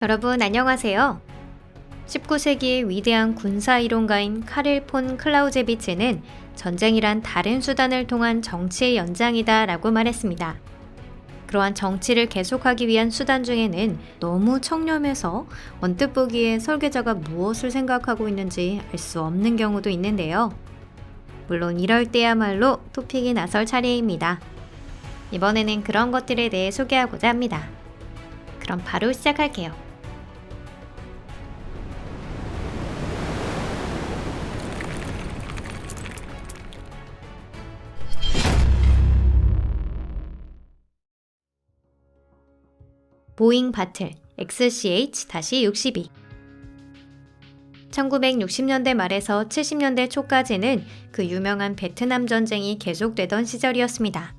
여러분 안녕하세요. 19세기의 위대한 군사이론가인 카릴 폰 클라우제비츠는 전쟁이란 다른 수단을 통한 정치의 연장이다 라고 말했습니다. 그러한 정치를 계속하기 위한 수단 중에는 너무 청렴해서 언뜻 보기에 설계자가 무엇을 생각하고 있는지 알 수 없는 경우도 있는데요. 물론 이럴 때야말로 토픽이 나설 차례입니다. 이번에는 그런 것들에 대해 소개하고자 합니다. 그럼 바로 시작할게요. 보잉 바틀 XCH-62 1960년대 말에서 70년대 초까지는 그 유명한 베트남 전쟁이 계속되던 시절이었습니다.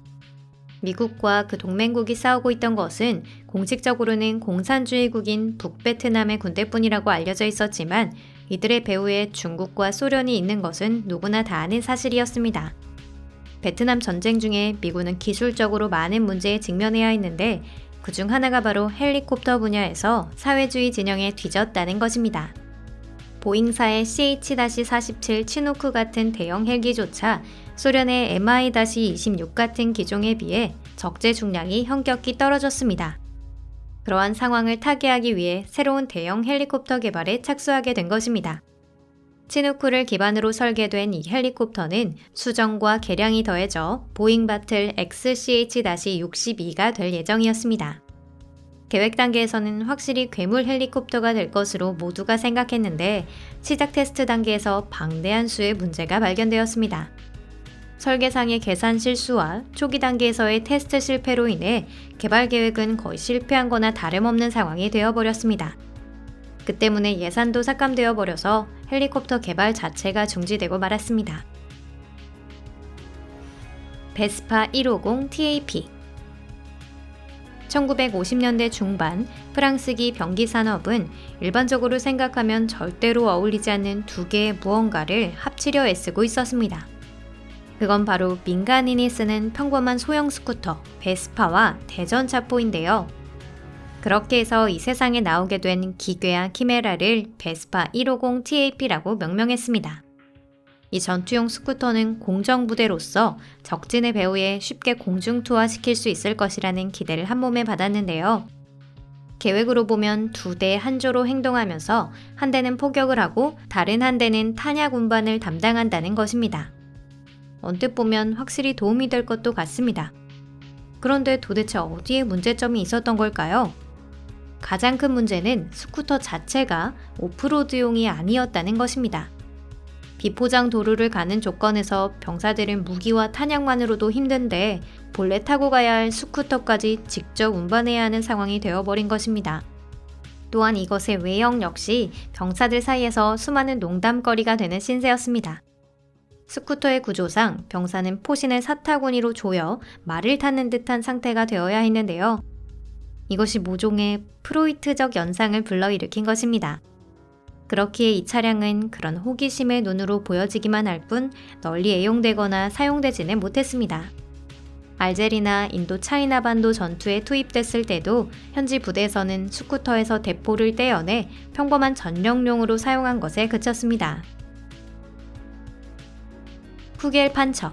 미국과 그 동맹국이 싸우고 있던 것은 공식적으로는 공산주의국인 북베트남의 군대뿐이라고 알려져 있었지만 이들의 배후에 중국과 소련이 있는 것은 누구나 다 아는 사실이었습니다. 베트남 전쟁 중에 미군은 기술적으로 많은 문제에 직면해야 했는데 그중 하나가 바로 헬리콥터 분야에서 사회주의 진영에 뒤졌다는 것입니다. 보잉사의 CH-47 치누크 같은 대형 헬기조차 소련의 Mi-26 같은 기종에 비해 적재 중량이 현격히 떨어졌습니다. 그러한 상황을 타개하기 위해 새로운 대형 헬리콥터 개발에 착수하게 된 것입니다. 치누크를 기반으로 설계된 이 헬리콥터는 수정과 개량이 더해져 보잉 바틀 XCH-62가 될 예정이었습니다. 계획 단계에서는 확실히 괴물 헬리콥터가 될 것으로 모두가 생각했는데 시작 테스트 단계에서 방대한 수의 문제가 발견되었습니다. 설계상의 계산 실수와 초기 단계에서의 테스트 실패로 인해 개발 계획은 거의 실패한 거나 다름없는 상황이 되어버렸습니다. 그 때문에 예산도 삭감되어 버려서 헬리콥터 개발 자체가 중지되고 말았습니다. 베스파 150 TAP 1950년대 중반 프랑스기 병기 산업은 일반적으로 생각하면 절대로 어울리지 않는 두 개의 무언가를 합치려 애쓰고 있었습니다. 그건 바로 민간인이 쓰는 평범한 소형 스쿠터 베스파와 대전차포인데요. 그렇게 해서 이 세상에 나오게 된 기괴한 키메라를 베스파 150 TAP라고 명명했습니다. 이 전투용 스쿠터는 공정부대로서 적진의 배후에 쉽게 공중투하시킬 수 있을 것이라는 기대를 한몸에 받았는데요. 계획으로 보면 두 대 한 조로 행동하면서 한 대는 포격을 하고 다른 한 대는 탄약 운반을 담당한다는 것입니다. 언뜻 보면 확실히 도움이 될 것도 같습니다. 그런데 도대체 어디에 문제점이 있었던 걸까요? 가장 큰 문제는 스쿠터 자체가 오프로드용이 아니었다는 것입니다. 비포장 도로를 가는 조건에서 병사들은 무기와 탄약만으로도 힘든데 본래 타고 가야 할 스쿠터까지 직접 운반해야 하는 상황이 되어버린 것입니다. 또한 이것의 외형 역시 병사들 사이에서 수많은 농담거리가 되는 신세였습니다. 스쿠터의 구조상 병사는 포신을 사타구니로 조여 말을 타는 듯한 상태가 되어야 했는데요. 이것이 모종의 프로이트적 연상을 불러일으킨 것입니다. 그렇기에 이 차량은 그런 호기심의 눈으로 보여지기만 할 뿐 널리 애용되거나 사용되지는 못했습니다. 알제리나 인도 차이나 반도 전투에 투입됐을 때도 현지 부대에서는 스쿠터에서 대포를 떼어내 평범한 전령용으로 사용한 것에 그쳤습니다. 쿠겔 판처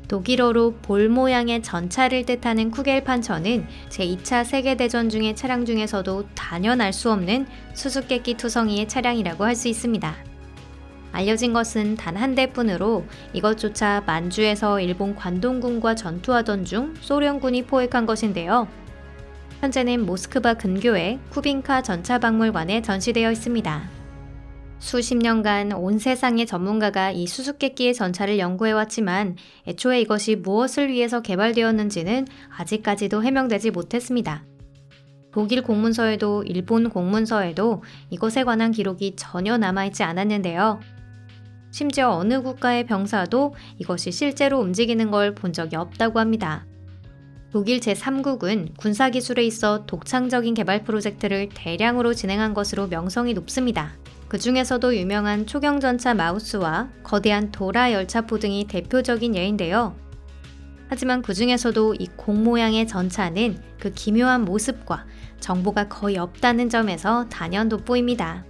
독일어로 볼 모양의 전차를 뜻하는 쿠겔 판처는 제2차 세계대전 중의 차량 중에서도 단연 알 수 없는 수수께끼 투성이의 차량이라고 할 수 있습니다. 알려진 것은 단 한 대뿐으로 이것조차 만주에서 일본 관동군과 전투하던 중 소련군이 포획한 것인데요. 현재는 모스크바 근교의 쿠빈카 전차박물관에 전시되어 있습니다. 수십 년간 온 세상의 전문가가 이 수수께끼의 전차를 연구해왔지만 애초에 이것이 무엇을 위해서 개발되었는지는 아직까지도 해명되지 못했습니다. 독일 공문서에도 일본 공문서에도 이것에 관한 기록이 전혀 남아있지 않았는데요. 심지어 어느 국가의 병사도 이것이 실제로 움직이는 걸 본 적이 없다고 합니다. 독일 제3국은 군사기술에 있어 독창적인 개발 프로젝트를 대량으로 진행한 것으로 명성이 높습니다. 그 중에서도 유명한 초경전차 마우스와 거대한 도라 열차포 등이 대표적인 예인데요. 하지만 그 중에서도 이 공 모양의 전차는 그 기묘한 모습과 정보가 거의 없다는 점에서 단연 돋보입니다.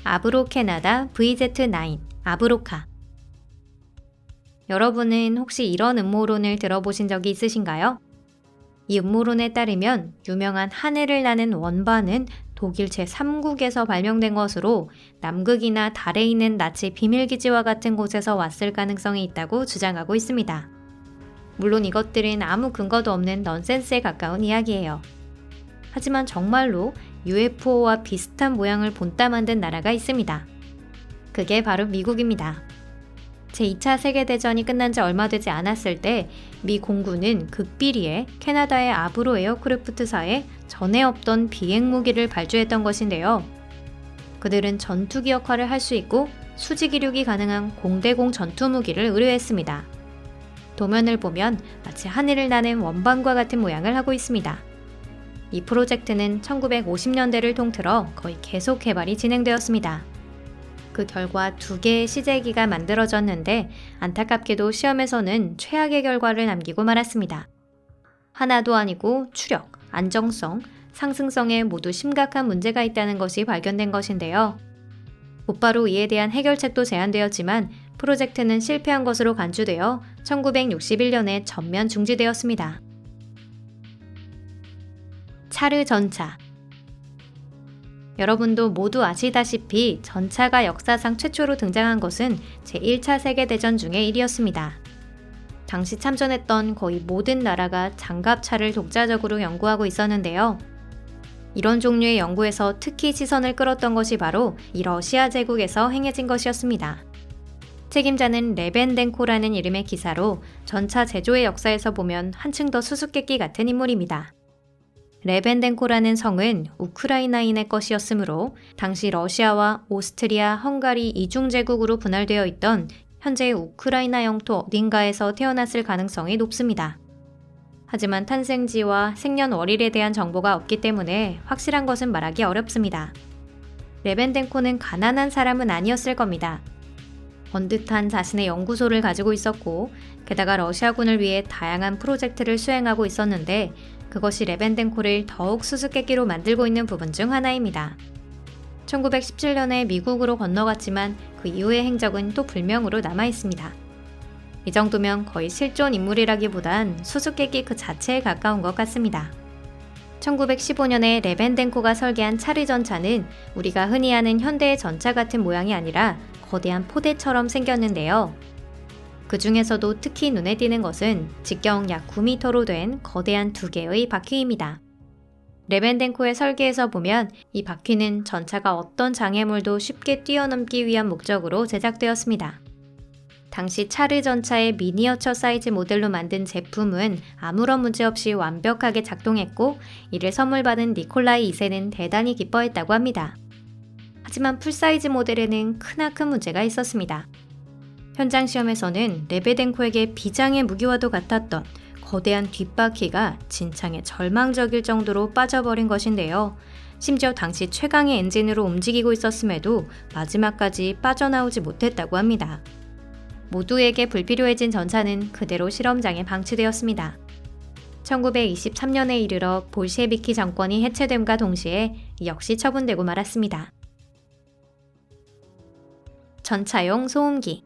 아브로 캐나다 VZ9 아브로카. 여러분은 혹시 이런 음모론을 들어보신 적이 있으신가요? 이 음모론에 따르면 유명한 하늘을 나는 원반은 독일 제3국에서 발명된 것으로 남극이나 달에 있는 나치 비밀기지와 같은 곳에서 왔을 가능성이 있다고 주장하고 있습니다. 물론 이것들은 아무 근거도 없는 넌센스에 가까운 이야기예요. 하지만 정말로 UFO와 비슷한 모양을 본따 만든 나라가 있습니다. 그게 바로 미국입니다. 제2차 세계대전이 끝난 지 얼마 되지 않았을 때 미 공군은 극비리에 캐나다의 아브로 에어크래프트사에 전에 없던 비행 무기를 발주했던 것인데요. 그들은 전투기 역할을 할 수 있고 수직 이륙이 가능한 공대공 전투무기를 의뢰했습니다. 도면을 보면 마치 하늘을 나는 원반과 같은 모양을 하고 있습니다. 이 프로젝트는 1950년대를 통틀어 거의 계속 개발이 진행되었습니다. 그 결과 2개의 시제기가 만들어졌는데 안타깝게도 시험에서는 최악의 결과를 남기고 말았습니다. 하나도 아니고 추력, 안정성, 상승성에 모두 심각한 문제가 있다는 것이 발견된 것인데요. 곧바로 이에 대한 해결책도 제안되었지만 프로젝트는 실패한 것으로 간주되어 1961년에 전면 중지되었습니다. 차르 전차. 여러분도 모두 아시다시피 전차가 역사상 최초로 등장한 것은 제1차 세계대전 중의 일이었습니다. 당시 참전했던 거의 모든 나라가 장갑차를 독자적으로 연구하고 있었는데요. 이런 종류의 연구에서 특히 시선을 끌었던 것이 바로 이 러시아 제국에서 행해진 것이었습니다. 책임자는 레벤덴코라는 이름의 기사로 전차 제조의 역사에서 보면 한층 더 수수께끼 같은 인물입니다. 레벤덴코라는 성은 우크라이나인의 것이었으므로 당시 러시아와 오스트리아, 헝가리 이중제국으로 분할되어 있던 현재 우크라이나 영토 어딘가에서 태어났을 가능성이 높습니다. 하지만 탄생지와 생년월일에 대한 정보가 없기 때문에 확실한 것은 말하기 어렵습니다. 레벤덴코는 가난한 사람은 아니었을 겁니다. 번듯한 자신의 연구소를 가지고 있었고 게다가 러시아군을 위해 다양한 프로젝트를 수행하고 있었는데 그것이 레벤덴코를 더욱 수수께끼로 만들고 있는 부분 중 하나입니다. 1917년에 미국으로 건너갔지만 그 이후의 행적은 또 불명으로 남아있습니다. 이 정도면 거의 실존 인물이라기보단 수수께끼 그 자체에 가까운 것 같습니다. 1915년에 레벤덴코가 설계한 차르 전차는 우리가 흔히 아는 현대의 전차 같은 모양이 아니라 거대한 포대처럼 생겼는데요. 그 중에서도 특히 눈에 띄는 것은 직경 약 9m로 된 거대한 2개의 바퀴입니다. 레벤덴코의 설계에서 보면 이 바퀴는 전차가 어떤 장애물도 쉽게 뛰어넘기 위한 목적으로 제작되었습니다. 당시 차르 전차의 미니어처 사이즈 모델로 만든 제품은 아무런 문제 없이 완벽하게 작동했고 이를 선물 받은 니콜라이 2세는 대단히 기뻐했다고 합니다. 하지만 풀사이즈 모델에는 크나큰 문제가 있었습니다. 현장 시험에서는 레베덴코에게 비장의 무기와도 같았던 거대한 뒷바퀴가 진창에 절망적일 정도로 빠져버린 것인데요. 심지어 당시 최강의 엔진으로 움직이고 있었음에도 마지막까지 빠져나오지 못했다고 합니다. 모두에게 불필요해진 전차는 그대로 실험장에 방치되었습니다. 1923년에 이르러 볼셰비키 정권이 해체됨과 동시에 역시 처분되고 말았습니다. 전차용 소음기.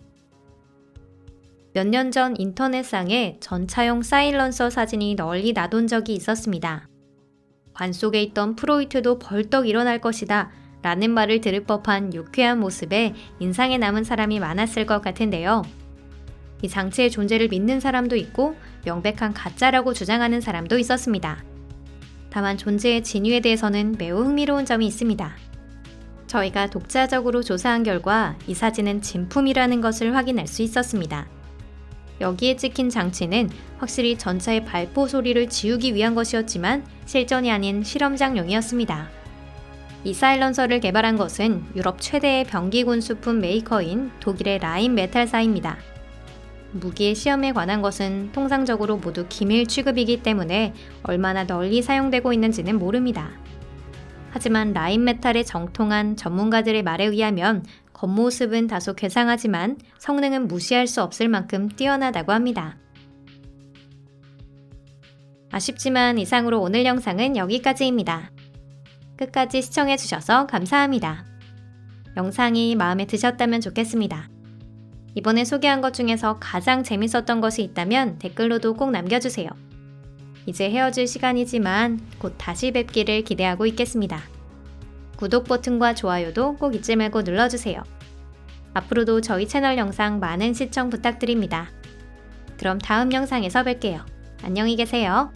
몇 년 전 인터넷상에 전차용 사일런서 사진이 널리 나돈 적이 있었습니다. 관 속에 있던 프로이트도 벌떡 일어날 것이다 라는 말을 들을 법한 유쾌한 모습에 인상에 남은 사람이 많았을 것 같은데요. 이 장치의 존재를 믿는 사람도 있고 명백한 가짜라고 주장하는 사람도 있었습니다. 다만 존재의 진위에 대해서는 매우 흥미로운 점이 있습니다. 저희가 독자적으로 조사한 결과 이 사진은 진품이라는 것을 확인할 수 있었습니다. 여기에 찍힌 장치는 확실히 전차의 발포 소리를 지우기 위한 것이었지만 실전이 아닌 실험장용이었습니다. 이 사일런서를 개발한 것은 유럽 최대의 병기 군수품 메이커인 독일의 라인 메탈사입니다. 무기의 시험에 관한 것은 통상적으로 모두 기밀 취급이기 때문에 얼마나 널리 사용되고 있는지는 모릅니다. 하지만 라인 메탈의 정통한 전문가들의 말에 의하면 겉모습은 다소 괴상하지만 성능은 무시할 수 없을 만큼 뛰어나다고 합니다. 아쉽지만 이상으로 오늘 영상은 여기까지입니다. 끝까지 시청해주셔서 감사합니다. 영상이 마음에 드셨다면 좋겠습니다. 이번에 소개한 것 중에서 가장 재밌었던 것이 있다면 댓글로도 꼭 남겨주세요. 이제 헤어질 시간이지만 곧 다시 뵙기를 기대하고 있겠습니다. 구독 버튼과 좋아요도 꼭 잊지 말고 눌러주세요. 앞으로도 저희 채널 영상 많은 시청 부탁드립니다. 그럼 다음 영상에서 뵐게요. 안녕히 계세요.